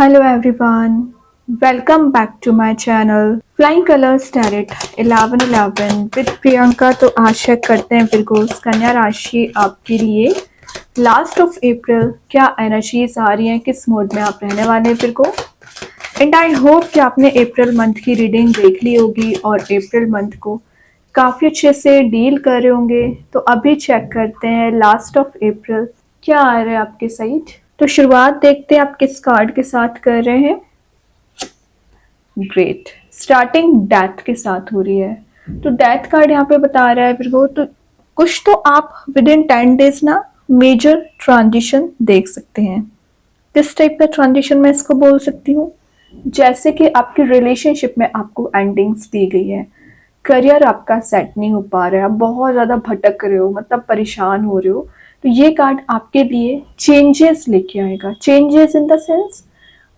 Hello everyone, welcome back to my channel Flying Colors Tarot 1111 with Priyanka. तो आशा करते हैं विर्गोस कन्या राशि आपके लिए लास्ट ऑफ अप्रैल क्या एनर्जीज आ रही हैं, किस मोड में आप रहने वाले हैं विर्गो। एंड आई होप कि आपने अप्रैल मंथ की रीडिंग देख ली होगी और अप्रैल मंथ को काफ़ी अच्छे से डील कर रहे होंगे। तो अभी चेक करते हैं लास्ट ऑफ अप्रैल क्या आ रहा है आपके साइड। तो शुरुआत देखते हैं आप किस कार्ड के साथ कर रहे हैं। ग्रेट, स्टार्टिंग डेथ के साथ हो रही है। तो डेथ कार्ड यहाँ पे बता रहा है फिर वो तो कुछ तो आप विद इन 10 डेज ना मेजर ट्रांजिशन देख सकते हैं। किस टाइप का ट्रांजिशन मैं इसको बोल सकती हूँ, जैसे कि आपकी रिलेशनशिप में आपको एंडिंग्स दी गई है, करियर आपका सेट नहीं हो पा रहा है, आप बहुत ज़्यादा भटक रहे हो, मतलब परेशान हो रहे हो। तो ये कार्ड आपके लिए चेंजेस लेके आएगा। चेंजेस इन द सेंस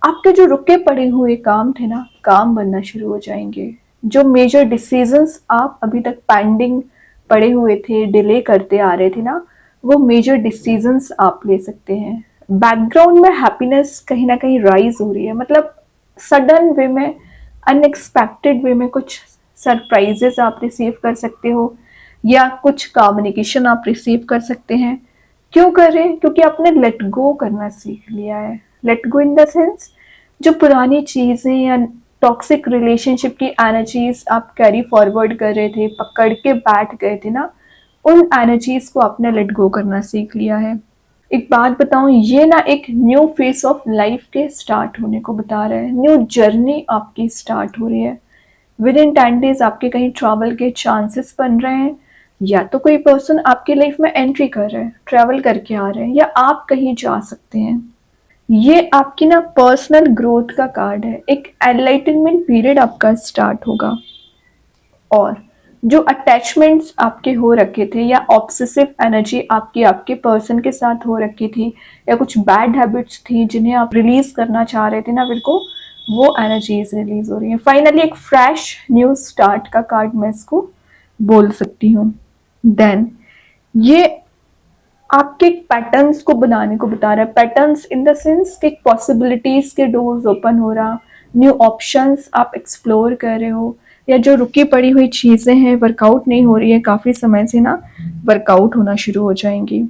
आपके जो रुके पड़े हुए काम थे ना, काम बनना शुरू हो जाएंगे। जो मेजर डिसीजंस आप अभी तक पेंडिंग पड़े हुए थे, डिले करते आ रहे थे ना, वो मेजर डिसीजंस आप ले सकते हैं। बैकग्राउंड में हैप्पीनेस कहीं ना कहीं राइज हो रही है, मतलब सडन वे में, अनएक्सपेक्टेड वे में कुछ सरप्राइजेस आप रिसीव कर सकते हो या कुछ कम्युनिकेशन आप रिसीव कर सकते हैं। क्यों कर रहे हैं? क्योंकि आपने लेट गो करना सीख लिया है। Let go in the sense जो पुरानी चीज़ें या टॉक्सिक रिलेशनशिप की एनर्जीज आप कैरी फॉरवर्ड कर रहे थे, पकड़ के बैठ गए थे ना, उन एनर्जीज को आपने लेट गो करना सीख लिया है। एक बात बताऊं, ये ना एक न्यू फेस ऑफ लाइफ के स्टार्ट होने को बता रहा है। न्यू जर्नी आपकी स्टार्ट हो रही है। विद इन 10 डेज आपके कहीं ट्रैवल के चांसेस बन रहे हैं, या तो कोई पर्सन आपकी लाइफ में एंट्री कर रहे हैं, ट्रैवल करके आ रहे हैं, या आप कहीं जा सकते हैं। ये आपकी ना पर्सनल ग्रोथ का कार्ड है। एक एनलाइटनमेंट पीरियड आपका स्टार्ट होगा। और जो अटैचमेंट्स आपके हो रखे थे या ऑब्सेसिव एनर्जी आपकी आपके पर्सन के साथ हो रखी थी, या कुछ बैड हैबिट्स थी जिन्हें आप रिलीज करना चाह रहे थे ना मेरे को, वो एनर्जीज रिलीज हो रही है। फाइनली एक फ्रेश न्यू स्टार्ट का कार्ड मैं इसको बोल सकती हूँ। देन ये आपके पैटर्न्स को बनाने को बता रहा है। पैटर्न्स इन द सेंस कि पॉसिबिलिटीज के डोर्स ओपन हो रहा, न्यू ऑप्शंस आप एक्सप्लोर कर रहे हो, या जो रुकी पड़ी हुई चीज़ें हैं, वर्कआउट नहीं हो रही है काफ़ी समय से ना, वर्कआउट होना शुरू हो जाएंगी।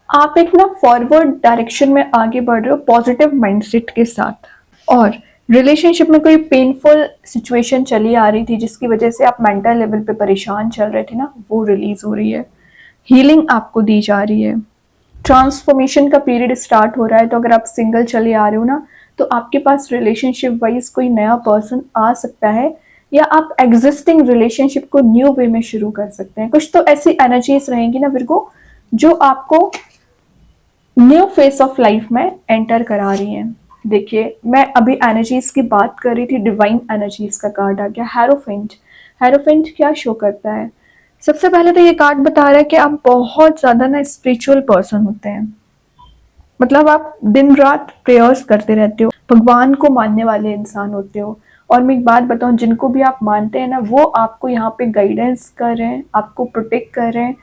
आप एक ना फॉरवर्ड डायरेक्शन में आगे बढ़ रहे हो पॉजिटिव माइंडसेट के साथ। और रिलेशनशिप में कोई पेनफुल सिचुएशन चली आ रही थी जिसकी वजह से आप मेंटल लेवल पे परेशान चल रहे थे ना, वो रिलीज हो रही है। हीलिंग आपको दी जा रही है। ट्रांसफॉर्मेशन का पीरियड स्टार्ट हो रहा है। तो अगर आप सिंगल चले आ रहे हो ना, तो आपके पास रिलेशनशिप वाइज कोई नया पर्सन आ सकता है, या आप एग्जिस्टिंग रिलेशनशिप को न्यू वे में शुरू कर सकते हैं। कुछ तो ऐसी एनर्जीज रहेंगी ना विर्गो जो आपको न्यू फेस ऑफ लाइफ में एंटर करा रही हैं। देखिए, मैं अभी एनर्जीज की बात कर रही थी, डिवाइन एनर्जीज का कार्ड आ गया हेरोफेंट। हेरोफेंट क्या शो करता है? सबसे पहले तो ये कार्ड बता रहा है कि आप बहुत ज्यादा ना स्पिरिचुअल पर्सन होते हैं। मतलब आप दिन रात प्रेयर्स करते रहते हो, भगवान को मानने वाले इंसान होते हो। और मैं एक बात बताऊं, जिनको भी आप मानते हैं ना, वो आपको यहाँ पे गाइडेंस कर रहे हैं, आपको प्रोटेक्ट कर रहे हैं,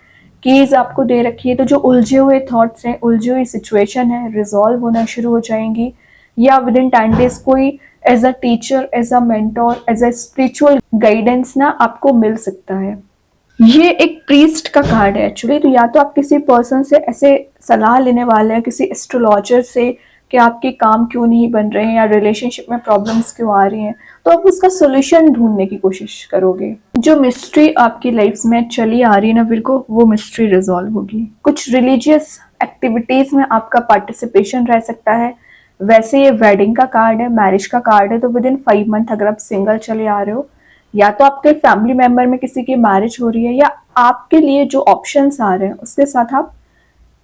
कीज आपको दे रखी है। तो जो उलझे हुए थॉट्स हैं, उलझी हुई सिचुएशन है, रिजॉल्व होना शुरू हो जाएंगी। या विद इन 10 डेज कोई as a teacher, as a mentor, as a spiritual guidance ना आपको मिल सकता है। ये एक प्रीस्ट का कार्ड है एक्चुअली। तो या तो आप किसी पर्सन से ऐसे सलाह लेने वाले हैं, किसी एस्ट्रोलॉजर से, कि आपके काम क्यों नहीं बन रहे हैं या रिलेशनशिप में प्रॉब्लम्स क्यों आ रही हैं, तो आप उसका सोल्यूशन ढूंढने की कोशिश करोगे। जो मिस्ट्री आपकी लाइफ में चली आ रही है ना को, वो मिस्ट्री रिजॉल्व होगी। कुछ रिलीजियस एक्टिविटीज में आपका पार्टिसिपेशन रह सकता है। वैसे ये वेडिंग का कार्ड है, मैरिज का कार्ड है। तो विद इन 5 मंथ अगर आप सिंगल चले आ रहे हो, या तो आपके फैमिली मेंबर में किसी की मैरिज हो रही है, या आपके लिए जो ऑप्शंस आ रहे हैं उसके साथ आप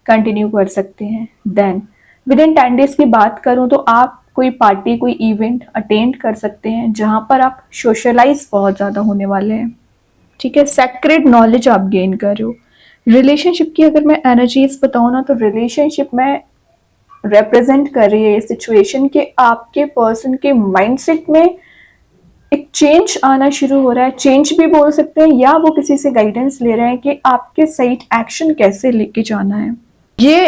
कंटिन्यू कर सकते हैं। देन विद इन 10 डेज की बात करूं तो आप कोई पार्टी, कोई इवेंट अटेंड कर सकते हैं जहां पर आप सोशलाइज बहुत ज़्यादा होने वाले हैं। ठीक है, सेक्रेड नॉलेज आप गेन कर रहे हो। रिलेशनशिप की अगर मैं एनर्जीज बताऊं ना, तो रिलेशनशिप में रिप्रेजेंट कर रही है ये सिचुएशन कि आपके पर्सन के माइंडसेट में एक चेंज आना शुरू हो रहा है। चेंज भी बोल सकते हैं, या वो किसी से गाइडेंस ले रहे हैं कि आपके सही एक्शन कैसे लेके जाना है। ये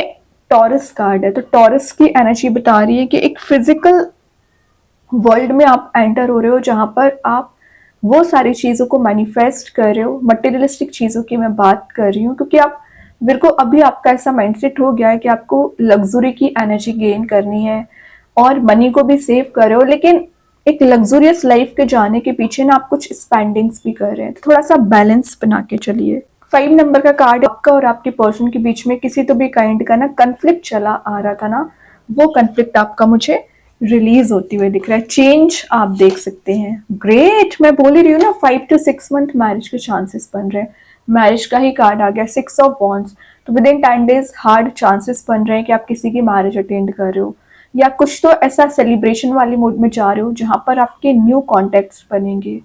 टॉरस कार्ड है, तो टॉरस की एनर्जी बता रही है कि एक फिजिकल वर्ल्ड में आप एंटर हो रहे हो जहां पर आप वो सारी चीज़ों को मैनिफेस्ट कर रहे हो। मटेरियलिस्टिक चीज़ों की मैं बात कर रही हूँ, क्योंकि आप मेरे को अभी आपका ऐसा माइंडसेट हो गया है कि आपको लग्जरी की एनर्जी गेन करनी है और मनी को भी सेव कर रहे हो, लेकिन एक लग्जूरियस लाइफ के जाने के पीछे ना आप कुछ स्पेंडिंग्स भी कर रहे हैं, तो थोड़ा सा बैलेंस बना के चलिए। 5 नंबर का कार्ड, आपका और आपके पर्सन के बीच में किसी तो भी काइंड का ना कन्फ्लिक्ट चला आ रहा था ना, वो कन्फ्लिक्ट आपका मुझे रिलीज होती हुई दिख रहा है। चेंज आप देख सकते हैं। ग्रेट, मैं बोल ही रही हूँ ना, 5 to 6 मंथ मैरिज के चांसेस बन रहे हैं। मैरिज का ही कार्ड आ गया, 6 ऑफ वॉन्ड्स, तो with in 10 days hard chances बन रहे हैं कि आप किसी की मैरिज अटेंड कर रहे हो, या कुछ तो ऐसा सेलिब्रेशन वाली मूड में जा रहे हो जहां पर आपके न्यू कॉन्टेक्ट्स बनेंगे।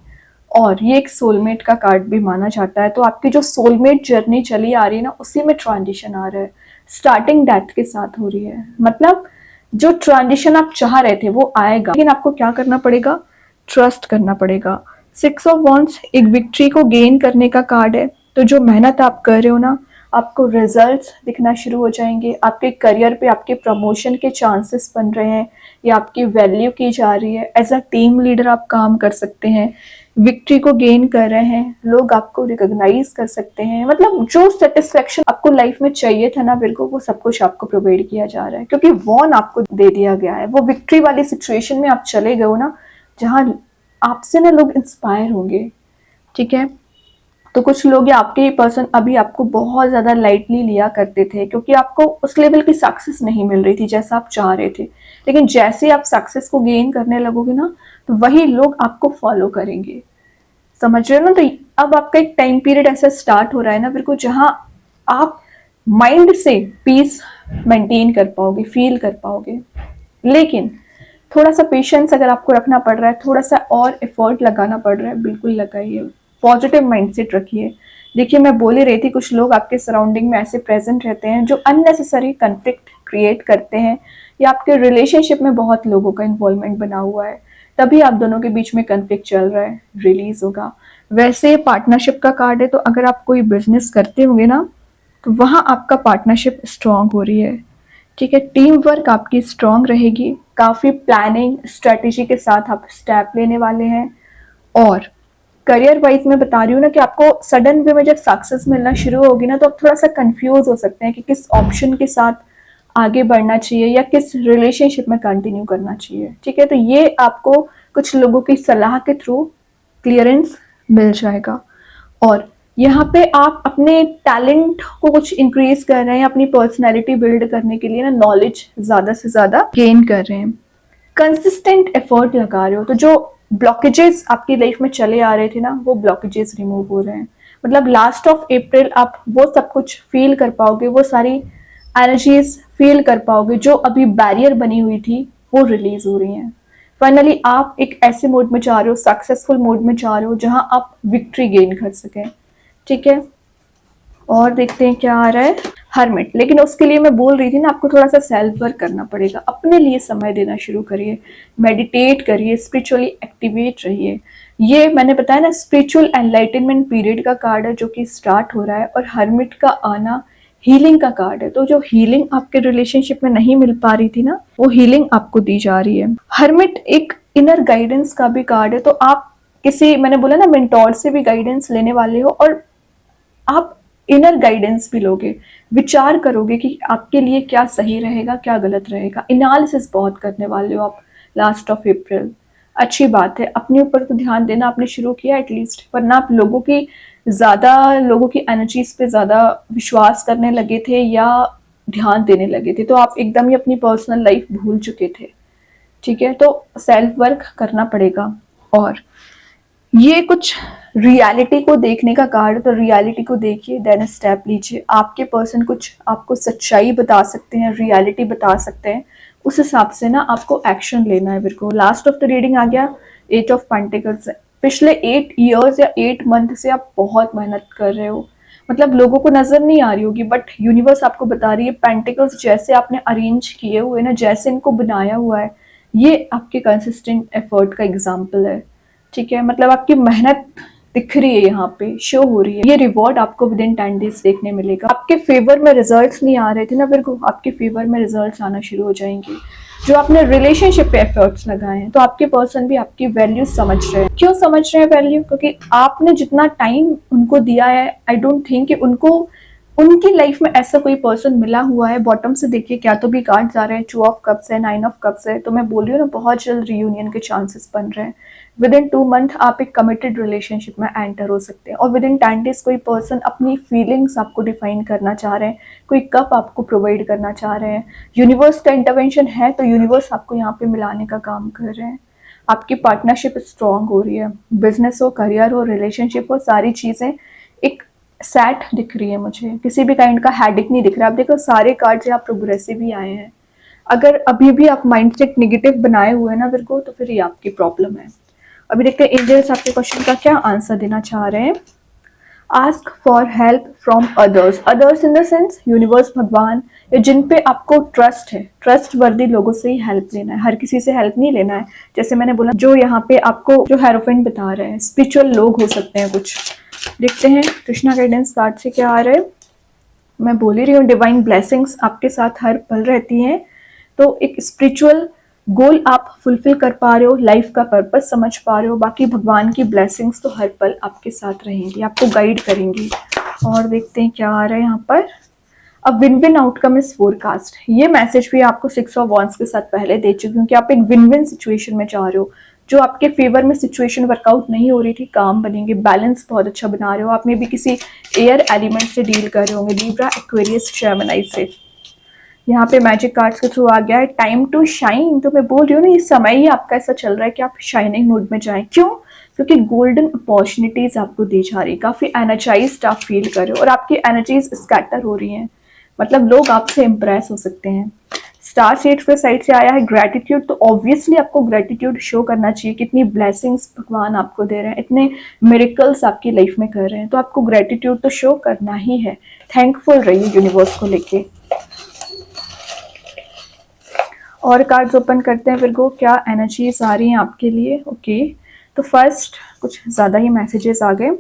और ये एक सोलमेट का कार्ड भी माना जाता है, तो आपकी जो सोलमेट जर्नी चली आ रही है ना, उसी में ट्रांजिशन आ रहा है। स्टार्टिंग डेथ के साथ हो रही है, मतलब जो ट्रांजिशन आप चाह रहे थे वो आएगा, लेकिन आपको क्या करना पड़ेगा? ट्रस्ट करना पड़ेगा। 6 ऑफ वॉन्ड्स एक विक्ट्री को गेन करने का कार्ड है, तो जो मेहनत आप कर रहे हो ना, आपको रिजल्ट्स दिखना शुरू हो जाएंगे। आपके करियर पे आपके प्रमोशन के चांसेस बन रहे हैं, या आपकी वैल्यू की जा रही है। एज अ टीम लीडर आप काम कर सकते हैं, विक्ट्री को गेन कर रहे हैं, लोग आपको रिकॉग्नाइज कर सकते हैं। मतलब जो सेटिस्फेक्शन आपको लाइफ में चाहिए था ना बिल्कुल, वो सब कुछ आपको प्रोवाइड किया जा रहा है, क्योंकि वॉन आपको दे दिया गया है। वो विक्ट्री वाली सिचुएशन में आप चले गए हो ना, जहां आपसे ना लोग इंस्पायर होंगे। ठीक है, तो कुछ लोग या आपके ही पर्सन अभी आपको बहुत ज़्यादा लाइटली लिया करते थे, क्योंकि आपको उस लेवल की सक्सेस नहीं मिल रही थी जैसा आप चाह रहे थे। लेकिन जैसे आप सक्सेस को गेन करने लगोगे ना, तो वही लोग आपको फॉलो करेंगे। समझ रहे हो ना? तो अब आपका एक टाइम पीरियड ऐसा स्टार्ट हो रहा है ना फिर को, जहां आप माइंड से पीस मेंटेन कर पाओगे, फील कर पाओगे। लेकिन थोड़ा सा पेशेंस अगर आपको रखना पड़ रहा है, थोड़ा सा और एफर्ट लगाना पड़ रहा है, बिल्कुल लगाइए। पॉजिटिव माइंडसेट रखिए। देखिए, मैं बोल ही रही थी, कुछ लोग आपके सराउंडिंग में ऐसे प्रेजेंट रहते हैं जो अननेसेसरी कन्फ्लिक्ट क्रिएट करते हैं, या आपके रिलेशनशिप में बहुत लोगों का इन्वॉल्वमेंट बना हुआ है, तभी आप दोनों के बीच में कन्फ्लिक्ट चल रहा है, रिलीज होगा। वैसे पार्टनरशिप का कार्ड है, तो अगर आप कोई बिजनेस करते होंगे ना, तो वहाँ आपका पार्टनरशिप स्ट्रांग हो रही है। ठीक है, टीम वर्क आपकी स्ट्रांग रहेगी, काफ़ी प्लानिंग स्ट्रेटेजी के साथ आप स्टेप लेने वाले हैं। और करियर वाइज मैं बता रही हूँ ना कि आपको सडन वे में जब सक्सेस मिलना शुरू होगी ना, तो आप थोड़ा सा कंफ्यूज हो सकते हैं कि किस ऑप्शन के साथ आगे बढ़ना चाहिए या किस रिलेशनशिप में कंटिन्यू करना चाहिए। ठीक है, तो ये आपको कुछ लोगों की सलाह के थ्रू क्लियरेंस मिल जाएगा। और यहाँ पे आप अपने टैलेंट को कुछ इंक्रीज कर रहे हैं, अपनी पर्सनैलिटी बिल्ड करने के लिए ना नॉलेज ज़्यादा से ज़्यादा गेन कर रहे हैं, कंसिस्टेंट एफर्ट लगा रहे हो, तो जो ब्लॉकेजेस आपकी लाइफ में चले आ रहे थे ना, वो ब्लॉकेजेस रिमूव हो रहे हैं। मतलब लास्ट ऑफ अप्रैल आप वो सब कुछ फील कर पाओगे, वो सारी एनर्जीज फील कर पाओगे जो अभी बैरियर बनी हुई थी, वो रिलीज हो रही हैं। फाइनली आप एक ऐसे मोड में जा रहे हो, सक्सेसफुल मोड में जा रहे हो, जहां आप विक्ट्री गेन कर सकें। ठीक है, और देखते हैं क्या आ रहा है। हर्मिट, लेकिन उसके लिए मैं बोल रही थी ना, आपको थोड़ा सा सेल्फ वर्क करना पड़ेगा, अपने लिए समय देना शुरू करिए, मेडिटेट करिए, स्पिरिचुअली एक्टिवेट रहिए। ये मैंने बताया ना, स्पिरिचुअल एनलाइटनमेंट पीरियड का कार्ड है जो कि स्टार्ट हो रहा है, और हर्मिट का आना हीलिंग का कार्ड है। तो जो हीलिंग आपके रिलेशनशिप में नहीं मिल पा रही थी ना, वो हीलिंग आपको दी जा रही है। हर्मिट एक इनर गाइडेंस का भी कार्ड है, तो आप किसी, मैंने बोला ना, मेंटोर से भी गाइडेंस लेने वाले हो, और आप इनर गाइडेंस भी लोगे, विचार करोगे कि आपके लिए क्या सही रहेगा, क्या गलत रहेगा। एनालिसिस बहुत करने वाले हो आप लास्ट ऑफ अप्रैल। अच्छी बात है, अपने ऊपर तो ध्यान देना आपने शुरू किया एटलीस्ट, वरना आप लोगों की एनर्जीज पे ज़्यादा विश्वास करने लगे थे या ध्यान देने लगे थे, तो आप एकदम ही अपनी पर्सनल लाइफ भूल चुके थे। ठीक है, तो सेल्फ वर्क करना पड़ेगा। और ये कुछ रियलिटी को देखने का कार्ड, तो रियलिटी को देखिए, देन स्टेप लीजिए। आपके पर्सन कुछ आपको सच्चाई बता सकते हैं, रियलिटी बता सकते हैं, उस हिसाब से ना आपको एक्शन लेना है। मेरे को लास्ट ऑफ द रीडिंग आ गया 8 ऑफ पेंटिकल्स। पिछले 8 ईयर्स या 8 मंथ से आप बहुत मेहनत कर रहे हो, मतलब लोगों को नजर नहीं आ रही होगी, बट यूनिवर्स आपको बता रही है, पेंटिकल्स जैसे आपने अरेंज किए हुए ना, जैसे इनको बनाया हुआ है, ये आपके कंसिस्टेंट एफर्ट का एग्जाम्पल है। ठीक है, मतलब आपकी मेहनत दिख रही है, यहाँ पे शो हो रही है। ये रिवॉर्ड आपको विद इन 10 डेज देखने मिलेगा। आपके फेवर में रिजल्ट्स नहीं आ रहे थे ना बिल्कुल, आपके फेवर में रिजल्ट्स आना शुरू हो जाएंगे। जो आपने रिलेशनशिप पे एफर्ट्स लगाए हैं, तो आपके पर्सन भी आपकी वैल्यू समझ रहे हैं। क्यों समझ रहे हैं वैल्यू? क्योंकि आपने जितना टाइम उनको दिया है, आई डोंट थिंक कि उनको उनकी लाइफ में ऐसा कोई पर्सन मिला हुआ है। बॉटम से देखिए, क्या तो भी कार्ड्स आ रहे हैं, 2 ऑफ कप्स है, 9 ऑफ कप्स है। तो मैं बोल रही हूँ ना, बहुत जल्द रियूनियन के चांसेस बन रहे हैं। विद इन 2 मंथ आप एक कमिटेड रिलेशनशिप में एंटर हो सकते हैं। और विद इन 10 डेज कोई पर्सन अपनी फीलिंग्स आपको डिफाइन करना चाह रहे हैं, कोई कप आपको प्रोवाइड करना चाह रहे हैं। यूनिवर्स का इंटरवेंशन है, तो यूनिवर्स आपको यहाँ पे मिलाने का काम कर रहे हैं। आपकी पार्टनरशिप स्ट्रांग हो रही है। बिजनेस हो, करियर हो, रिलेशनशिप हो, सारी चीजें एक सैट दिख रही है मुझे। किसी भी काइंड का हेडेक नहीं दिख रहा। आप देखो, सारे कार्ड्स यहाँ प्रोग्रेसिव ही आए हैं। अगर अभी भी आप माइंडसेट नेगेटिव बनाए हुए हैं ना बिल्कुल, तो फिर ये आपकी प्रॉब्लम है। अभी देखते हैं एंजल्स आपके क्वेश्चन का क्या आंसर देना चाह रहे हैं। Ask for help from others. Others in the sense universe, भगवान, या जिन पे आपको ट्रस्ट है। ट्रस्ट वर्दी लोगों से ही हेल्प लेना है, हर किसी से हेल्प नहीं लेना है। जैसे मैंने बोला, जो यहाँ पे आपको जो हेरोफेंट बता रहे हैं, स्पिरिचुअल लोग हो सकते हैं कुछ। देखते हैं कृष्णा गाइडेंस कार्ड से क्या आ रहा है। मैं बोल ही रही हूँ, डिवाइन ब्लेसिंग्स आपके साथ हर पल रहती हैं। तो एक स्पिरिचुअल गोल आप फुलफिल कर पा रहे हो, लाइफ का पर्पस समझ पा रहे हो। बाकी भगवान की ब्लेसिंग्स तो हर पल आपके साथ रहेंगी, आपको गाइड करेंगी। और देखते हैं क्या आ रहा है यहाँ पर। अब win win outcome is forecast. ये मैसेज भी आपको 6 ऑफ वॉन्ड्स के साथ पहले दे चुकी हूँ कि आप एक विन विन सिचुएशन में जा रहे हो। जो आपके फेवर में सिचुएशन वर्कआउट नहीं हो रही थी, काम बनेंगे। बैलेंस बहुत अच्छा बना रहे हो। आप में भी किसी एयर एलिमेंट से डील कर रहे होंगे, लिब्रा, एक्वेरियस, जेमिनी से। यहाँ पे मैजिक कार्ड्स के थ्रू आ गया है टाइम टू शाइन। तो मैं बोल रही हूँ ना, ये समय ही आपका ऐसा चल रहा है कि आप शाइनिंग मोड में जाएं। क्यों? क्योंकि गोल्डन अपॉर्चुनिटीज आपको दी जा रही है। काफी एनर्जाइज्ड आप फील कर रहे हो और आपकी एनर्जीज स्कैटर हो रही हैं। मतलब लोग आपसे इंप्रेस हो सकते हैं। स्टार सीड्स के साइड से आया है ग्रेटिट्यूड। तो ऑब्वियसली आपको ग्रेटिट्यूड शो करना चाहिए। कितनी ब्लेसिंग्स भगवान आपको दे रहे हैं, इतने मिरेकल्स आपकी लाइफ में कर रहे हैं, तो आपको ग्रेटिट्यूड तो शो करना ही है। थैंकफुल रहिए यूनिवर्स को लेके। और कार्ड्स ओपन करते हैं, फिर को क्या एनर्जीज आ रही हैं आपके लिए। ओके, तो फर्स्ट कुछ ज़्यादा ही मैसेजेस आ गए।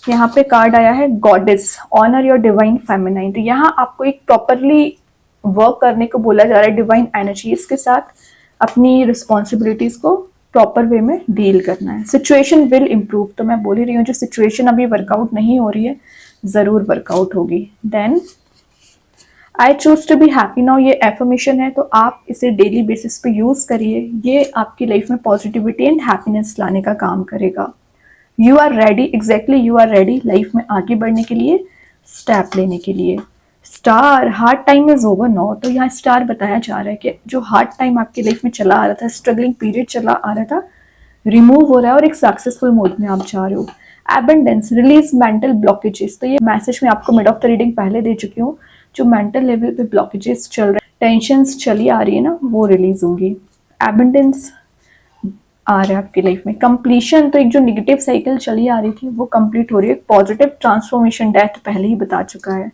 यहाँ पे कार्ड आया है goddess, honour your divine feminine. तो यहाँ आपको एक प्रॉपरली वर्क करने को बोला जा रहा है डिवाइन एनर्जीज के साथ। अपनी रिस्पॉन्सिबिलिटीज को प्रॉपर वे में डील करना है। Situation will improve. तो मैं बोल ही रही हूँ, जो सिचुएशन अभी वर्कआउट नहीं हो रही है, ज़रूर वर्कआउट होगी। Then I choose to be happy now, ये एफर्मेशन है, तो आप इसे डेली बेसिस पे यूज करिए। ये आपकी लाइफ में पॉजिटिविटी एंड हैप्पीनेस लाने का काम करेगा। You are ready, exactly you are ready life में आगे बढ़ने के लिए, स्टेप लेने के लिए। Star, hard time is over now. तो यहाँ स्टार बताया जा रहा है कि जो हार्ड टाइम आपकी लाइफ में चला आ रहा था, स्ट्रगलिंग पीरियड चला आ रहा था, रिमूव हो रहा है और एक सक्सेसफुल मोड में आप जा रहे हो। Abundance, release mental blockages. तो ये मैसेज मैं आपको मिड ऑफ द रीडिंग पहले दे चुकी हूँ। जो मेंटल लेवल पे ब्लॉकेजेस चल रहे हैं, टेंशन्स चली आ रही है ना, वो रिलीज होंगी। एबंडेंस आ रहा है आपकी लाइफ में। कंप्लीशन, तो एक जो निगेटिव साइकिल चली आ रही थी वो कंप्लीट हो रही है। पॉजिटिव ट्रांसफॉर्मेशन, डेथ पहले ही बता चुका है।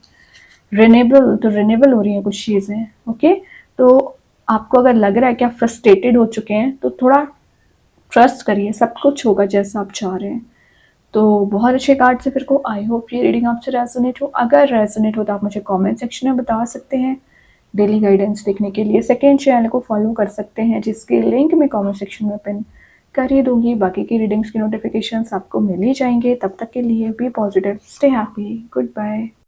रिनेबल, तो रिनेबल हो रही है कुछ चीज़ें। ओके, तो आपको अगर लग रहा है कि आप फ्रस्ट्रेटेड हो चुके हैं, तो थोड़ा ट्रस्ट करिए, सब कुछ होगा जैसा आप चाह रहे हैं। तो बहुत अच्छे कार्ड से फिर को आई होप ये रीडिंग आपसे रेजोनेट हो। अगर रेजोनेट हो तो आप मुझे कमेंट सेक्शन में बता सकते हैं। डेली गाइडेंस देखने के लिए सेकंड चैनल को फॉलो कर सकते हैं, जिसकी लिंक मैं कमेंट सेक्शन में पिन कर ही दूंगी। बाकी की रीडिंग्स की नोटिफिकेशंस आपको मिल ही जाएंगे। तब तक के लिए be positive, stay happy, good bye.